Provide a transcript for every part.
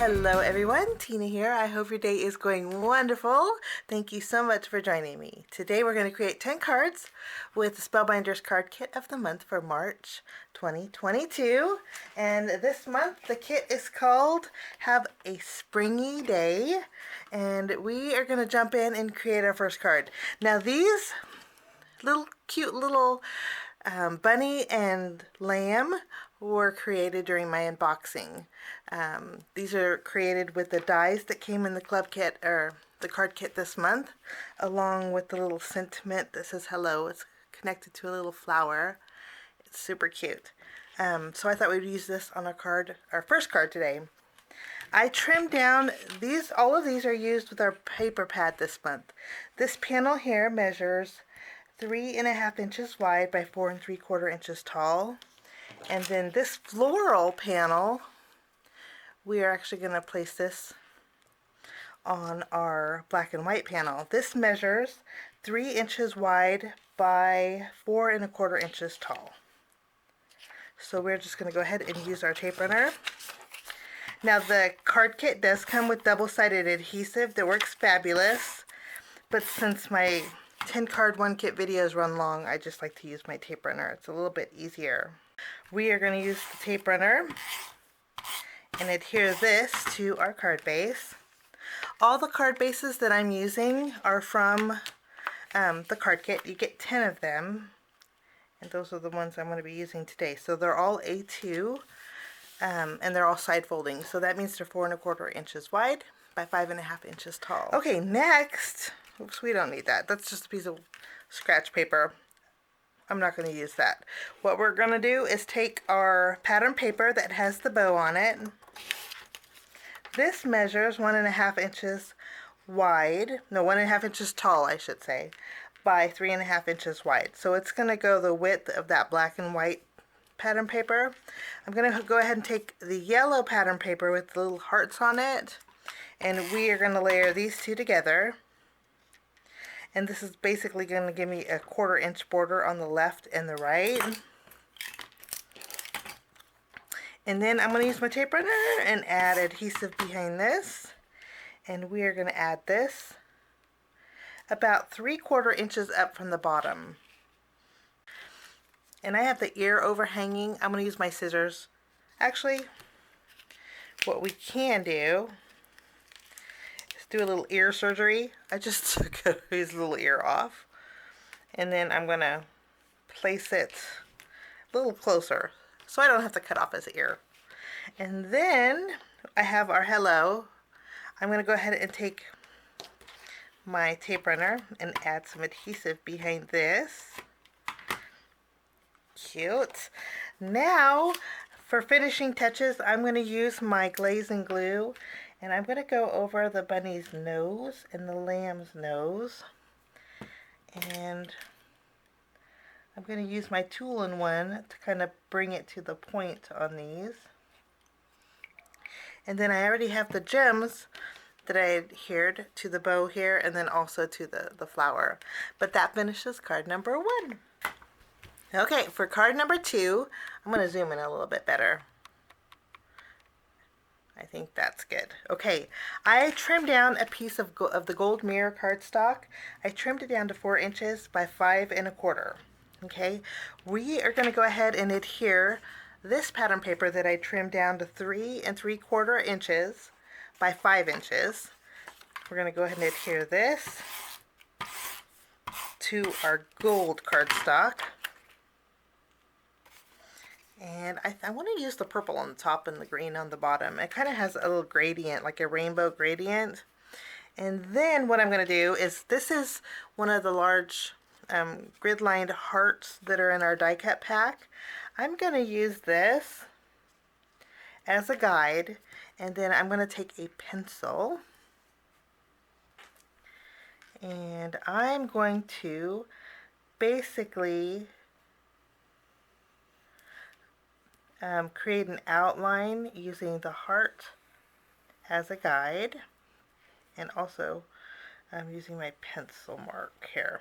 Hello everyone, Tina here. I hope your day is going wonderful. Thank you so much for joining me. Today we're going to create 10 cards with the Spellbinders card kit of the month for March 2022. And this month the kit is called Have a Springy Day. And we are going to jump in and create our first card. Now these cute little bunny and lamb were created during my unboxing. These are created with the dies that came in the club kit or the card kit this month, along with the little sentiment that says hello. It's connected to a little flower. It's super cute. So I thought we'd use this on our first card today. I trimmed down these. All of these are used with our paper pad this month. This panel here measures 3.5 inches wide by 4 3/4 inches tall. And then this floral panel, we are actually going to place this on our black and white panel. This measures 3 inches wide by 4 1/4 inches tall. So we're just going to go ahead and use our tape runner. Now the card kit does come with double-sided adhesive that works fabulous, but since my 10 card 1 kit videos run long, I just like to use my tape runner. It's a little bit easier. We are going to use the tape runner and adhere this to our card base. All the card bases that I'm using are from the card kit. You get 10 of them, and those are the ones I'm going to be using today. So they're all A2, and they're all side folding. So that means they're 4 1/4 inches wide by 5.5 inches tall. Okay, next, oops, we don't need that. That's just a piece of scratch paper. I'm not going to use that. What we're going to do is take our pattern paper that has the bow on it. This measures 1.5 inches wide, no, 1.5 inches tall, I should say, by 3.5 inches wide. So it's going to go the width of that black and white pattern paper. I'm going to go ahead and take the yellow pattern paper with the little hearts on it, and we are going to layer these two together. And this is basically going to give me a 1/4 inch border on the left and the right. And then I'm going to use my tape runner and add adhesive behind this. And we are going to add this about 3/4 inches up from the bottom. And I have the ear overhanging. I'm going to use my scissors. Actually, what we can do, do a little ear surgery. I just took his little ear off, and then I'm going to place it a little closer so I don't have to cut off his ear. And then I have our hello. I'm going to go ahead and take my tape runner and add some adhesive behind this. Cute. Now for finishing touches, I'm going to use my Glaze and glue. And I'm going to go over the bunny's nose and the lamb's nose. And I'm going to use my tool-in-one to kind of bring it to the point on these. And then I already have the gems that I adhered to the bow here and then also to the flower. But that finishes card number 1. Okay, for card number 2, I'm going to zoom in a little bit better. I think that's good. Okay, I trimmed down a piece of the gold mirror cardstock. I trimmed it down to 4 inches by 5 1/4. Okay, we are going to go ahead and adhere this pattern paper that I trimmed down to 3 3/4 inches by 5 inches. We're going to go ahead and adhere this to our gold cardstock. And I want to use the purple on the top and the green on the bottom. It kind of has a little gradient, like a rainbow gradient. And then what I'm going to do is, this is one of the large grid-lined hearts that are in our die cut pack. I'm going to use this as a guide, and then I'm going to take a pencil and I'm going to basically create an outline using the heart as a guide, and also I'm using my pencil mark here.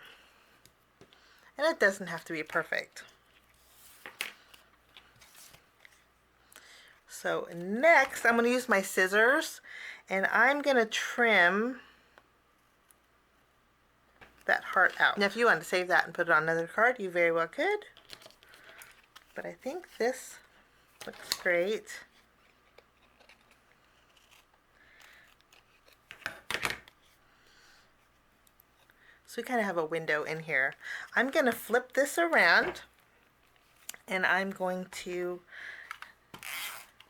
And it doesn't have to be perfect. So next I'm going to use my scissors and I'm going to trim that heart out. Now if you want to save that and put it on another card, you very well could. But I think this looks great. So we kind of have a window in here. I'm going to flip this around and I'm going to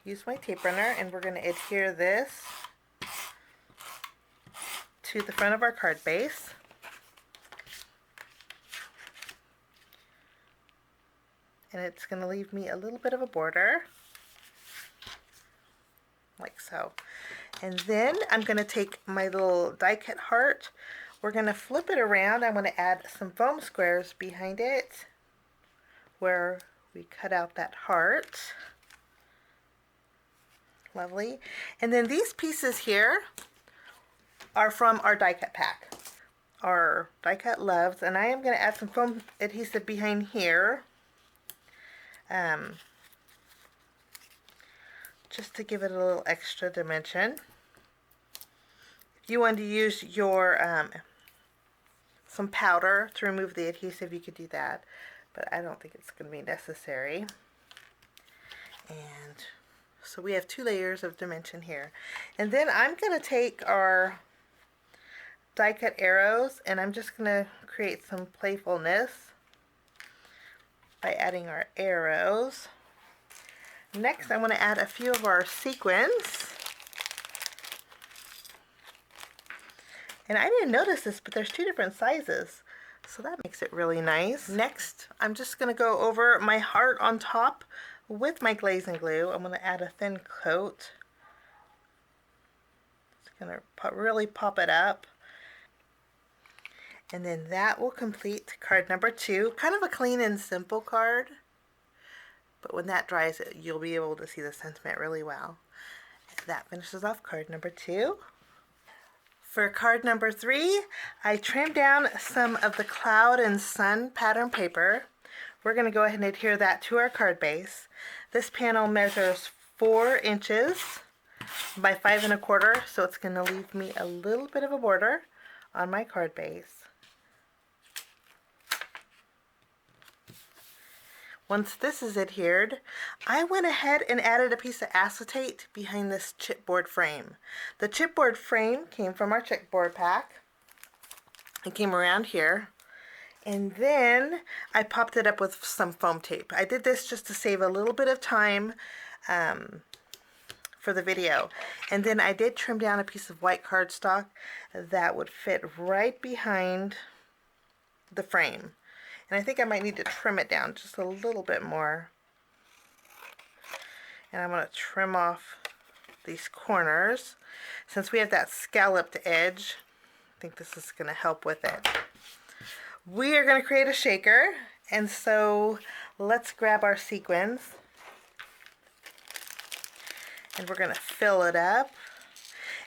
use my tape runner and we're going to adhere this to the front of our card base. And it's going to leave me a little bit of a border, like so. And then I'm going to take my little die cut heart. We're going to flip it around. I'm going to add some foam squares behind it where we cut out that heart. Lovely. And then these pieces here are from our die cut pack, our die cut loves, and I am going to add some foam adhesive behind here. Just to give it a little extra dimension. If you want to use your some powder to remove the adhesive, you could do that, but I don't think it's going to be necessary. And so we have 2 layers of dimension here. And then I'm going to take our die cut arrows and I'm just going to create some playfulness by adding our arrows. Next, I want to add a few of our sequins. And I didn't notice this, but there's 2 different sizes, so that makes it really nice. Next, I'm just going to go over my heart on top with my glaze and glue. I'm going to add a thin coat. It's going to really pop it up. And then that will complete card number 2. Kind of a clean and simple card, but when that dries, you'll be able to see the sentiment really well. And that finishes off card number 2. For card number 3, I trimmed down some of the cloud and sun pattern paper. We're going to go ahead and adhere that to our card base. This panel measures 4 inches by 5 1/4, so it's going to leave me a little bit of a border on my card base. Once this is adhered, I went ahead and added a piece of acetate behind this chipboard frame. The chipboard frame came from our chipboard pack. It came around here. And then I popped it up with some foam tape. I did this just to save a little bit of time for the video. And then I did trim down a piece of white cardstock that would fit right behind the frame. And I think I might need to trim it down just a little bit more. And I'm going to trim off these corners. Since we have that scalloped edge, I think this is going to help with it. We are going to create a shaker, and so let's grab our sequins. And we're going to fill it up.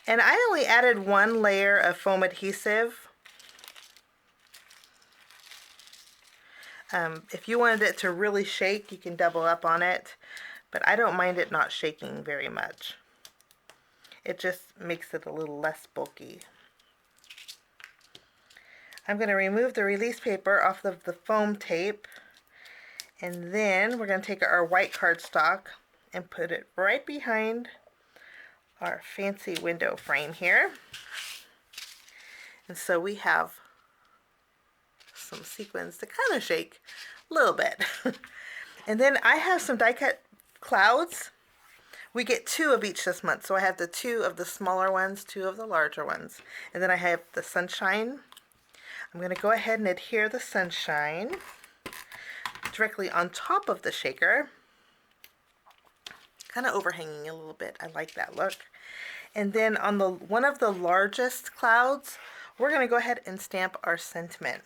And I only added 1 layer of foam adhesive. If you wanted it to really shake, you can double up on it, but I don't mind it not shaking very much. It just makes it a little less bulky. I'm going to remove the release paper off of the foam tape, and then we're going to take our white cardstock and put it right behind our fancy window frame here. And so we have some sequins to kind of shake a little bit. And then I have some die cut clouds. We get 2 of each this month, so I have the 2 of the smaller ones, 2 of the larger ones, and then I have the sunshine. I'm going to go ahead and adhere the sunshine directly on top of the shaker, kind of overhanging a little bit. I like that look. And then on the one of the largest clouds, we're going to go ahead and stamp our sentiment.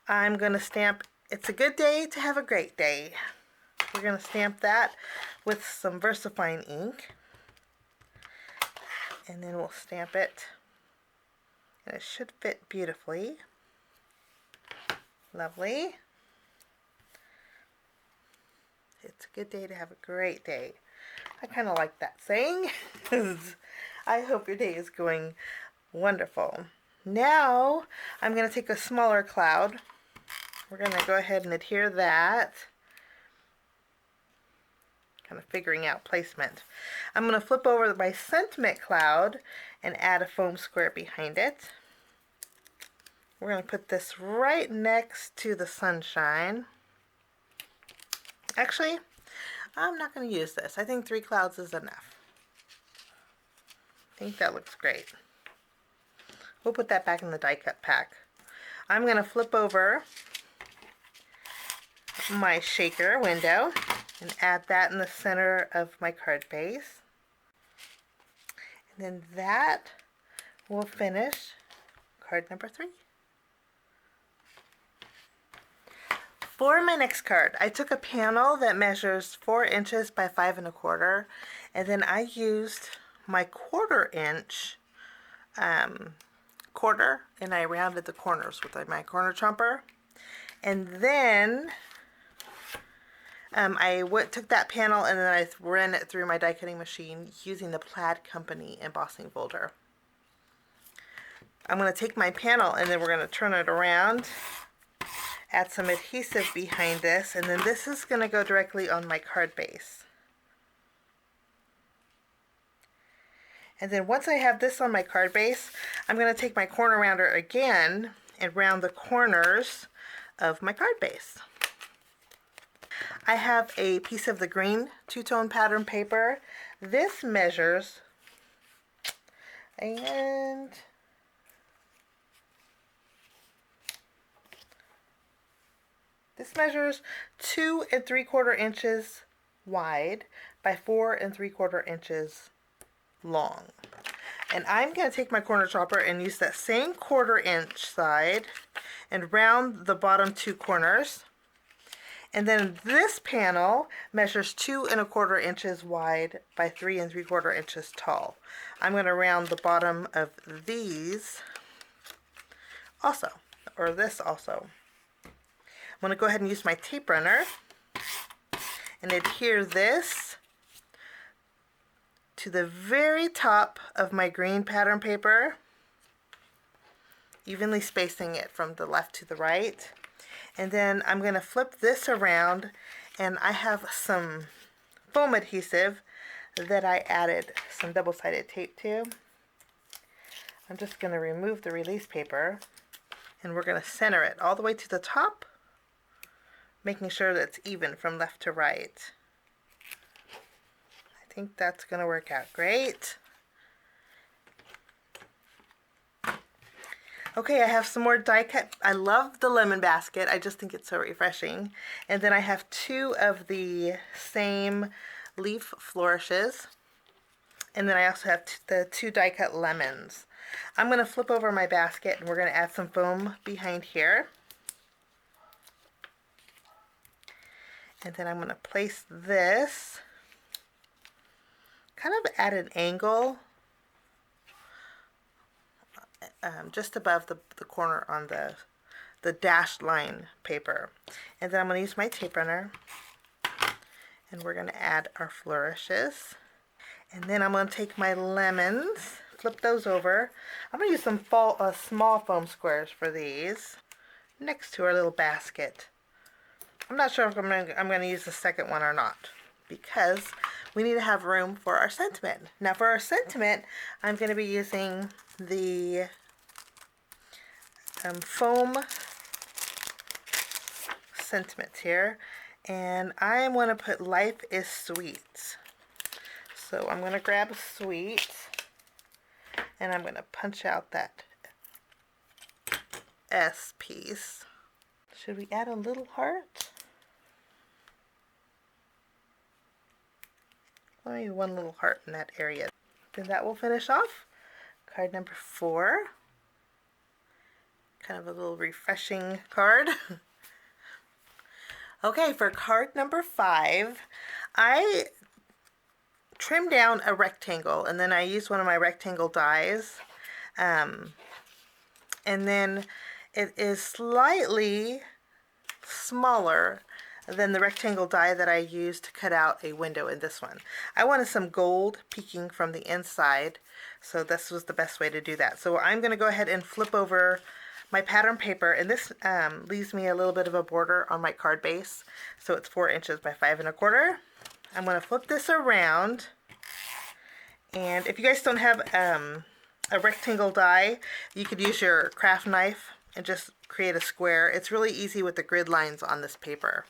I'm going to stamp, "It's a good day to have a great day." We're going to stamp that with some VersaFine ink. And then we'll stamp it. And it should fit beautifully. Lovely. It's a good day to have a great day. I kind of like that saying. I hope your day is going wonderful. Now I'm going to take a smaller cloud. We're going to go ahead and adhere that. Kind of figuring out placement. I'm going to flip over my sentiment cloud and add a foam square behind it. We're going to put this right next to the sunshine. Actually, I'm not going to use this. I think 3 clouds is enough. I think that looks great. We'll put that back in the die cut pack. I'm going to flip over my shaker window and add that in the center of my card base. And then that will finish card number 3. For my next card, I took a panel that measures 4 inches by 5 1/4, and then I used my 1/4 inch quarter, and I rounded the corners with my corner chomper. And then I took that panel and then I ran it through my die cutting machine using the Plaid Company embossing folder. I'm going to take my panel and then we're going to turn it around, add some adhesive behind this, and then this is going to go directly on my card base. And then once I have this on my card base, I'm going to take my corner rounder again and round the corners of my card base. I have a piece of the green two-tone pattern paper. This measures, and this measures 2 3/4 inches wide by 4 3/4 inches long. And I'm going to take my corner chopper and use that same 1/4 inch side and round the bottom 2 corners. And then this panel measures 2 1/4 inches wide by 3 3/4 inches tall. I'm going to round the bottom of these also, or this also. I'm going to go ahead and use my tape runner and adhere this to the very top of my green pattern paper, evenly spacing it from the left to the right. And then I'm going to flip this around, and I have some foam adhesive that I added some double-sided tape to. I'm just going to remove the release paper, and we're going to center it all the way to the top, making sure that it's even from left to right. I think that's going to work out great. Okay, I have some more die cut. I love the lemon basket. I just think it's so refreshing. And then I have 2 of the same leaf flourishes. And then I also have the 2 die cut lemons. I'm going to flip over my basket and we're going to add some foam behind here. And then I'm going to place this kind of at an angle, just above the corner on the dashed line paper. And then I'm going to use my tape runner, and we're going to add our flourishes. And then I'm going to take my lemons, flip those over. I'm going to use some small foam squares for these next to our little basket. I'm not sure if I'm going to use the second one or not, because we need to have room for our sentiment. Now for our sentiment, I'm going to be using the foam sentiments here, and I'm going to put Life is Sweet. So I'm going to grab Sweet, and I'm going to punch out that S piece. Should we add a little heart? Maybe one little heart in that area. Then that will finish off card number 4. Kind of a little refreshing card. Okay, for card number 5, I trimmed down a rectangle, and then I used one of my rectangle dies. And then it is slightly smaller than the rectangle die that I used to cut out a window in this one. I wanted some gold peeking from the inside, so this was the best way to do that. So I'm going to go ahead and flip over my pattern paper, and this leaves me a little bit of a border on my card base. So it's 4 inches by 5 1/4. I'm going to flip this around, and if you guys don't have a rectangle die, you could use your craft knife and just create a square. It's really easy with the grid lines on this paper.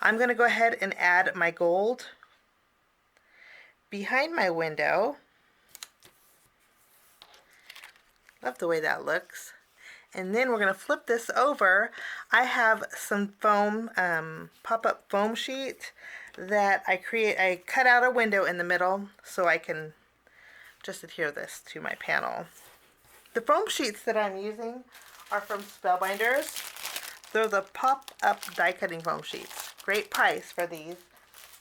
I'm going to go ahead and add my gold behind my window. Love the way that looks. And then we're going to flip this over. I have some foam, pop-up foam sheet that I cut out a window in the middle so I can just adhere this to my panel. The foam sheets that I'm using are from Spellbinders. They're the pop-up die cutting foam sheets. Great price for these.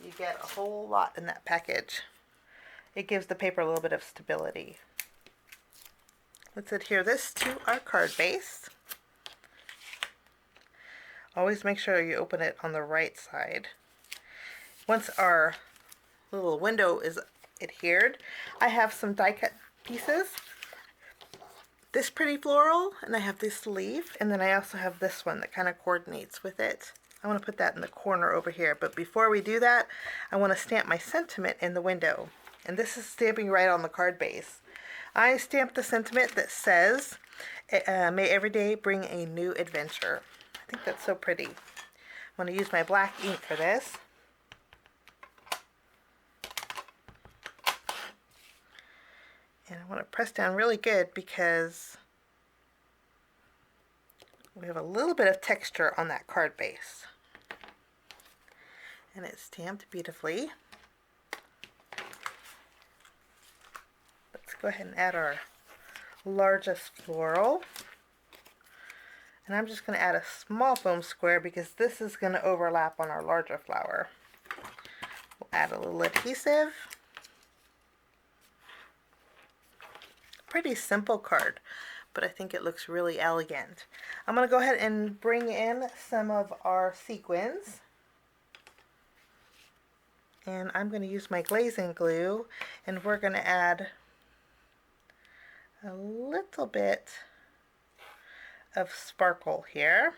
You get a whole lot in that package. It gives the paper a little bit of stability. Let's adhere this to our card base. Always make sure you open it on the right side. Once our little window is adhered, I have some die cut pieces. This pretty floral, and I have this leaf, and then I also have this one that kind of coordinates with it. I want to put that in the corner over here, but before we do that, I want to stamp my sentiment in the window. And this is stamping right on the card base. I stamped the sentiment that says, may every day bring a new adventure. I think that's so pretty. I'm going to use my black ink for this. And I want to press down really good because we have a little bit of texture on that card base. And it's stamped beautifully. Let's go ahead and add our largest floral. And I'm just going to add a small foam square because this is going to overlap on our larger flower. We'll add a little adhesive. Pretty simple card, but I think it looks really elegant. I'm going to go ahead and bring in some of our sequins. And I'm going to use my glazing glue, and we're going to add a little bit of sparkle here.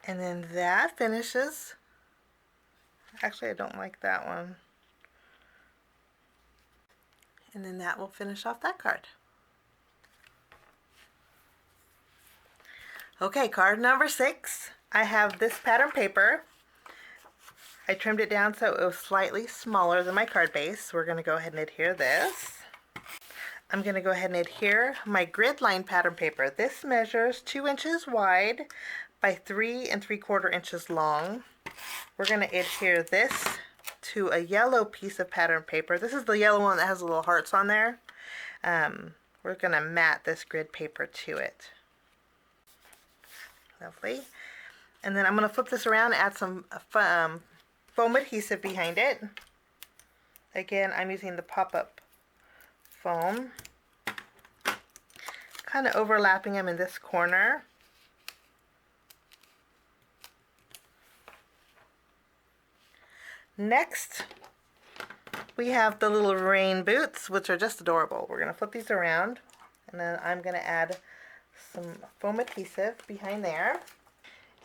And then that finishes. Actually, I don't like that one. And then that will finish off that card. Okay, card number 6. I have this pattern paper. I trimmed it down so it was slightly smaller than my card base. We're going to go ahead and adhere this. I'm going to go ahead and adhere my grid line pattern paper. This measures 2 inches wide by 3 3/4 inches long. We're going to adhere this to a yellow piece of pattern paper. This is the yellow one that has the little hearts on there. We're going to mat this grid paper to it. Lovely. And then I'm going to flip this around and add some foam adhesive behind it. Again, I'm using the pop-up foam. Kind of overlapping them in this corner. Next, we have the little rain boots, which are just adorable. We're going to flip these around, and then I'm going to add some foam adhesive behind there.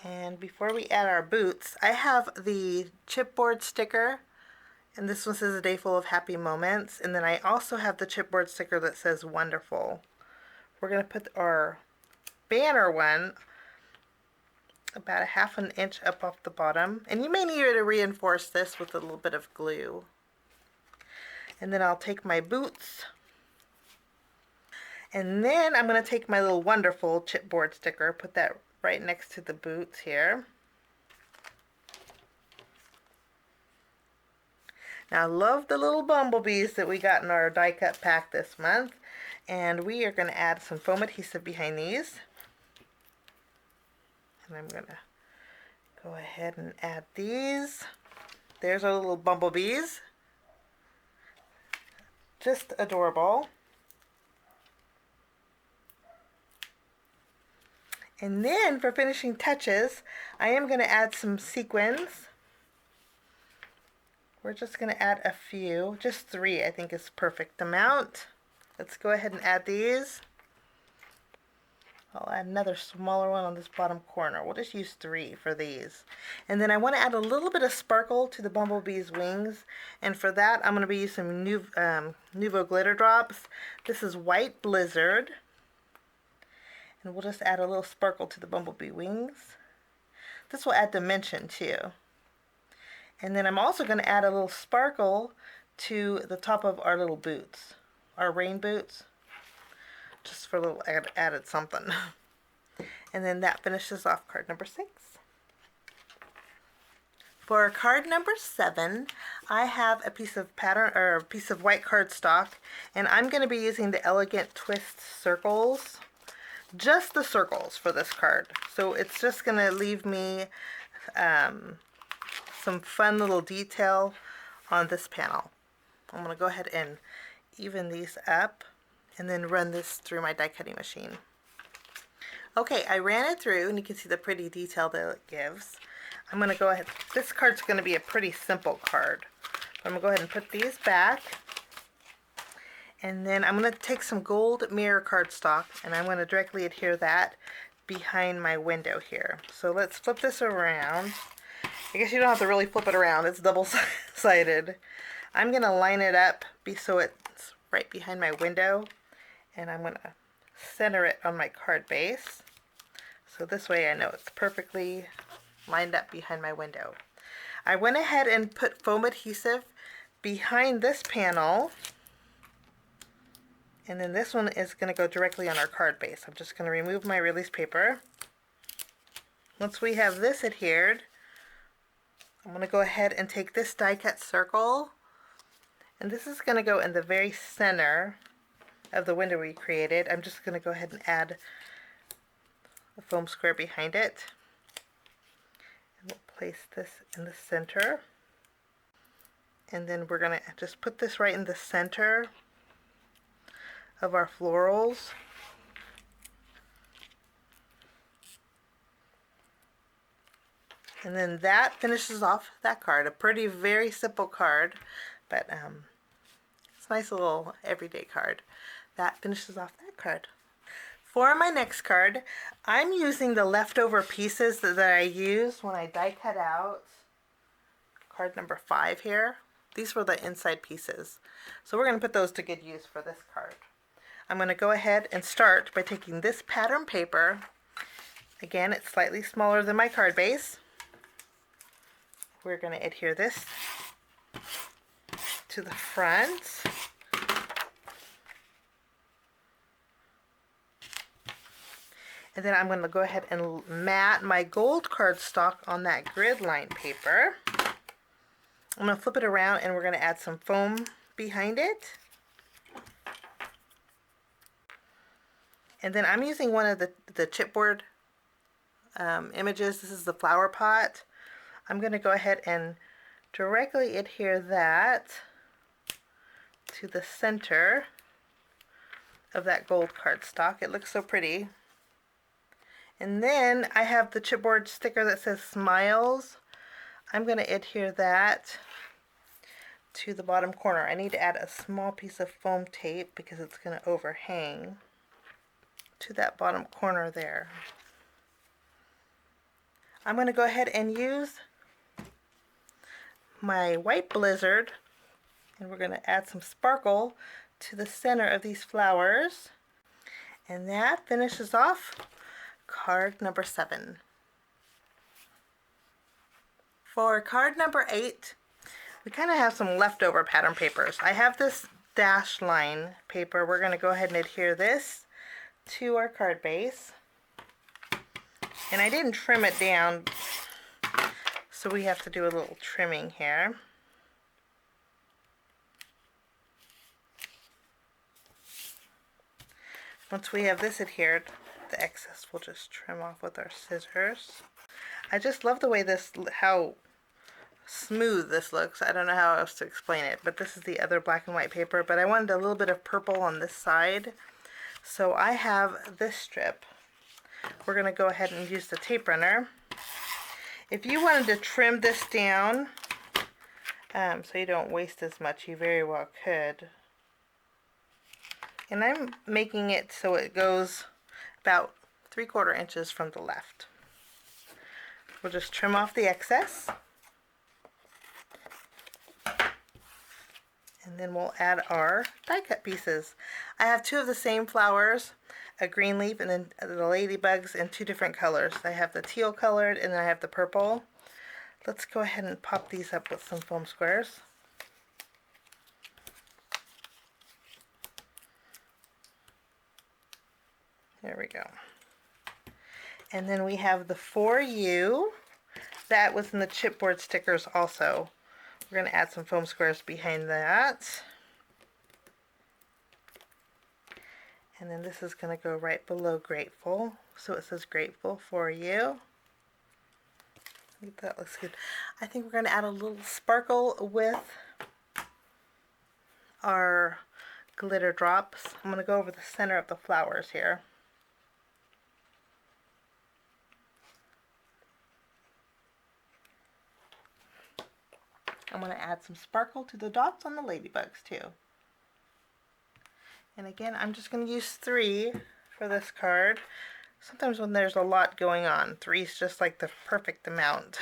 And before we add our boots, I have the chipboard sticker, and this one says a day full of happy moments. And then I also have the chipboard sticker that says wonderful. We're going to put our banner one about 1/2 inch up off the bottom, and you may need to reinforce this with a little bit of glue. And then I'll take my boots, and then I'm going to take my little wonderful chipboard sticker, put that right next to the boots here. Now I love the little bumblebees that we got in our die cut pack this month, and we are going to add some foam adhesive behind these. And I'm going to go ahead and add these. There's our little bumblebees. Just adorable. And then for finishing touches, I am going to add some sequins. We're just going to add a few, just 3 I think is perfect amount. Let's go ahead and add these. I'll add another smaller one on this bottom corner. We'll just use 3 for these. And then I want to add a little bit of sparkle to the bumblebee's wings. And for that, I'm going to be using Nuvo glitter drops. This is White Blizzard. And we'll just add a little sparkle to the bumblebee wings. This will add dimension too. And then I'm also going to add a little sparkle to the top of our little boots, our rain boots, just for a little added something. And then that finishes off card number 6. For card number 7, I have a piece of pattern or a piece of white cardstock, and I'm going to be using the Elegant Twist circles, just the circles for this card. So it's just going to leave me some fun little detail on this panel. I'm going to go ahead and even these up and then run this through my die cutting machine. Okay, I ran it through and you can see the pretty detail that it gives. I'm going to go ahead, this card's going to be a pretty simple card. I'm going to go ahead and put these back. And then I'm going to take some gold mirror cardstock and I'm going to directly adhere that behind my window here. So let's flip this around. I guess you don't have to really flip it around, it's double-sided. I'm going to line it up so it's right behind my window, and I'm going to center it on my card base. So this way I know it's perfectly lined up behind my window. I went ahead and put foam adhesive behind this panel, and then this one is going to go directly on our card base. I'm just going to remove my release paper. Once we have this adhered, I'm going to go ahead and take this die cut circle, and this is going to go in the very center of the window we created. I'm just going to go ahead and add a foam square behind it. And we'll place this in the center. And then we're going to just put this right in the center of our florals. And then that finishes off that card. A pretty, very simple card, but it's a nice little everyday card. That finishes off that card. For my next card, I'm using the leftover pieces that I used when I die cut out card number 5 here. These were the inside pieces. So we're going to put those to good use for this card. I'm going to go ahead and start by taking this pattern paper. Again, it's slightly smaller than my card base. We're going to adhere this to the front. And then I'm going to go ahead and mat my gold cardstock on that grid line paper. I'm going to flip it around and we're going to add some foam behind it. And then I'm using one of the chipboard images. This is the flower pot. I'm going to go ahead and directly adhere that to the center of that gold cardstock. It looks so pretty. And then I have the chipboard sticker that says Smiles. I'm going to adhere that to the bottom corner. I need to add a small piece of foam tape because it's going to overhang to that bottom corner there. I'm going to go ahead and use my White Blizzard, and we're going to add some sparkle to the center of these flowers, and that finishes off card number 7. For card number 8, we kind of have some leftover pattern papers. I have this dash line paper. We're going to go ahead and adhere this to our card base, and I didn't trim it down, so we have to do a little trimming here. Once we have this adhered, the excess we'll just trim off with our scissors. I just love the way this, how smooth this looks. I don't know how else to explain it, but this is the other black and white paper, but I wanted a little bit of purple on this side. So I have this strip. we're going to go ahead and use the tape runner. If you wanted to trim this down so you don't waste as much, you very well could. And I'm making it so it goes about 3/4 inches from the left. We'll just trim off the excess. And then we'll add our die cut pieces. I have 2 of the same flowers, a green leaf and then the ladybugs in 2 different colors. I have the teal colored and then I have the purple. Let's go ahead and pop these up with some foam squares. There we go. And then we have the For You. That was in the chipboard stickers also. We're going to add some foam squares behind that. And then this is going to go right below Grateful. So it says Grateful For You. I think that looks good. I think we're going to add a little sparkle with our glitter drops. I'm going to go over the center of the flowers here. I'm going to add some sparkle to the dots on the ladybugs too. And again, I'm just going to use 3 for this card. Sometimes when there's a lot going on, 3 is just like the perfect amount.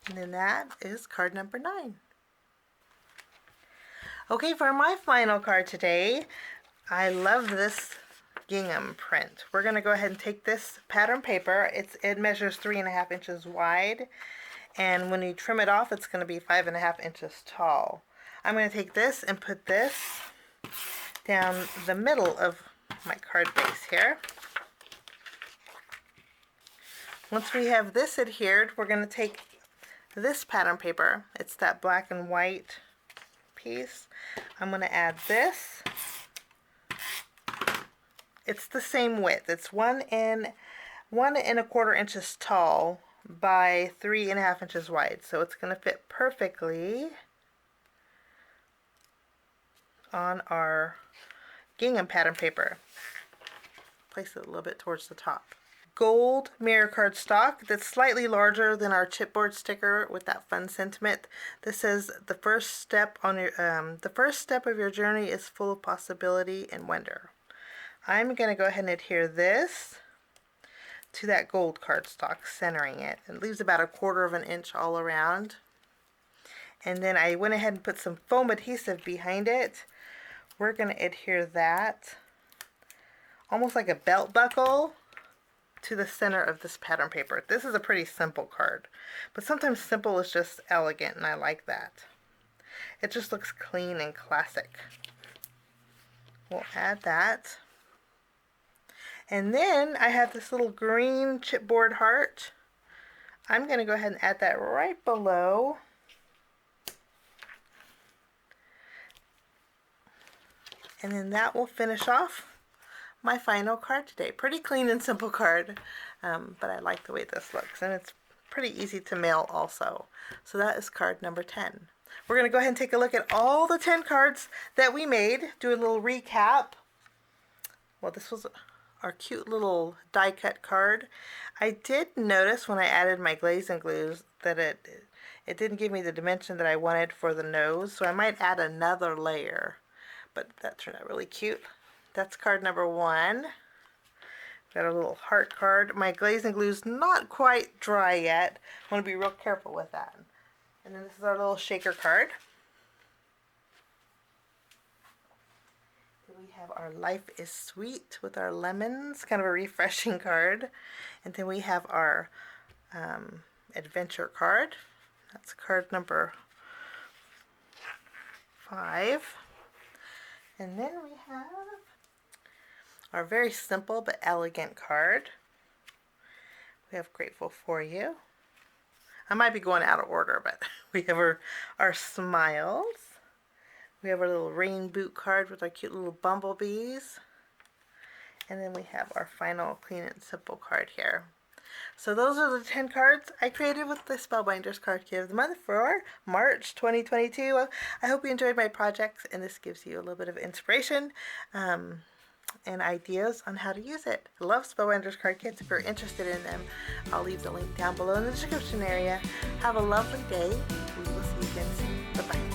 And then that is card number 9. Okay, for my final card today, I love this gingham print. We're going to go ahead and take this pattern paper. It measures 3.5 inches wide, and when you trim it off, it's going to be 5.5 inches tall. I'm going to take this and put this down the middle of my card base here. Once we have this adhered, we're going to take this pattern paper. It's that black and white piece. I'm going to add this. It's the same width. It's 1.25 inches tall by 3.5 inches wide. So it's going to fit perfectly on our gingham pattern paper. Place it a little bit towards the top. Gold mirror cardstock that's slightly larger than our chipboard sticker with that fun sentiment. This says the first step of your journey is full of possibility and wonder. I'm going to go ahead and adhere this to that gold cardstock, centering it. It leaves about 1/4 inch all around. And then I went ahead and put some foam adhesive behind it. We're going to adhere that almost like a belt buckle to the center of this pattern paper. This is a pretty simple card, but sometimes simple is just elegant, and I like that. It just looks clean and classic. We'll add that. And then I have this little green chipboard heart. I'm going to go ahead and add that right below. And then that will finish off my final card today. Pretty clean and simple card, but I like the way this looks, and it's pretty easy to mail also. So that is card number 10. We're going to go ahead and take a look at all the 10 cards that we made, do a little recap. Well, this was our cute little die cut card. I did notice when I added my glaze and glues that it didn't give me the dimension that I wanted for the nose, so I might add another layer, but that turned out really cute. That's card number 1. Got a little heart card. My glaze and glue's not quite dry yet. I want to be real careful with that. And then this is our little shaker card. Then we have our Life is Sweet with our lemons, kind of a refreshing card. And then we have our adventure card. That's card number 5. And then we have our very simple but elegant card. We have Grateful For You. I might be going out of order, but we have our smiles. We have our little rain boot card with our cute little bumblebees. And then we have our final clean and simple card here. So those are the 10 cards I created with the Spellbinders card kit of the month for March 2022. I hope you enjoyed my projects, and this gives you a little bit of inspiration and ideas on how to use it. I love Spellbinders card kits. If you're interested in them, I'll leave the link down below in the description area. Have a lovely day. We will see you again soon. Bye-bye.